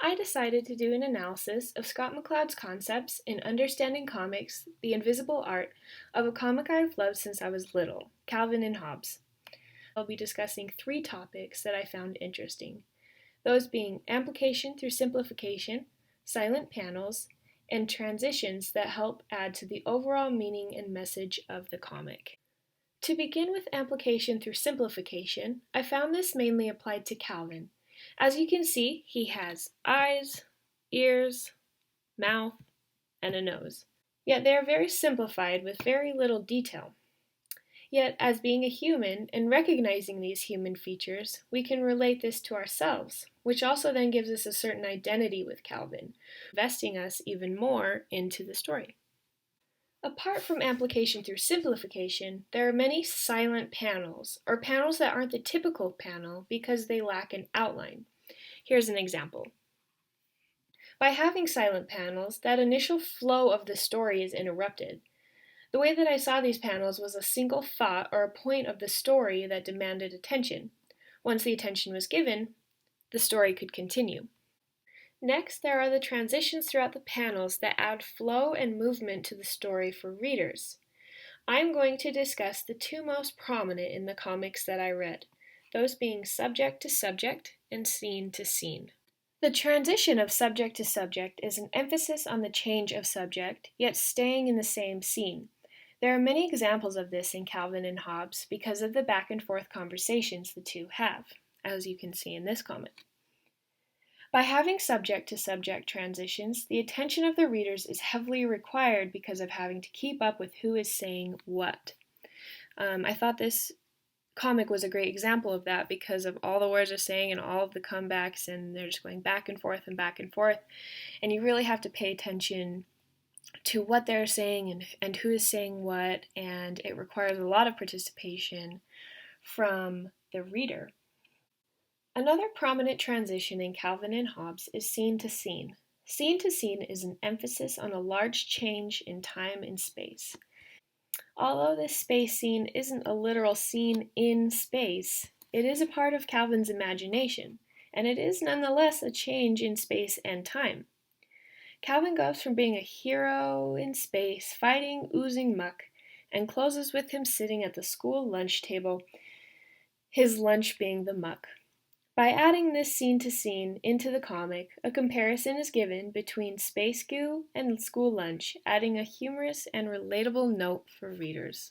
I decided to do an analysis of Scott McCloud's concepts in Understanding Comics, The Invisible Art of a comic I've loved since I was little, Calvin and Hobbes. I'll be discussing 3 topics that I found interesting, those being amplification through simplification, silent panels, and transitions that help add to the overall meaning and message of the comic. To begin with amplification through simplification, I found this mainly applied to Calvin. As you can see, he has eyes, ears, mouth, and a nose. Yet they are very simplified with very little detail. Yet, as being a human and recognizing these human features, we can relate this to ourselves, which also then gives us a certain identity with Calvin, investing us even more into the story. Apart from amplification through simplification, there are many silent panels, or panels that aren't the typical panel because they lack an outline. Here's an example. By having silent panels, that initial flow of the story is interrupted. The way that I saw these panels was a single thought or a point of the story that demanded attention. Once the attention was given, the story could continue. Next, there are the transitions throughout the panels that add flow and movement to the story for readers. I'm going to discuss the 2 most prominent in the comics that I read, those being subject to subject and scene to scene. The transition of subject to subject is an emphasis on the change of subject, yet staying in the same scene. There are many examples of this in Calvin and Hobbes because of the back and forth conversations the two have, as you can see in this comic. By having subject-to-subject transitions, the attention of the readers is heavily required because of having to keep up with who is saying what. I thought this comic was a great example of that because of all the words they're saying and all of the comebacks, and they're just going back and forth, and you really have to pay attention to what they're saying and who is saying what, and it requires a lot of participation from the reader. Another prominent transition in Calvin and Hobbes is scene to scene. Scene to scene is an emphasis on a large change in time and space. Although this space scene isn't a literal scene in space, it is a part of Calvin's imagination, and it is nonetheless a change in space and time. Calvin goes from being a hero in space, fighting oozing muck, and closes with him sitting at the school lunch table, his lunch being the muck. By adding this scene to scene into the comic, a comparison is given between space goo and school lunch, adding a humorous and relatable note for readers.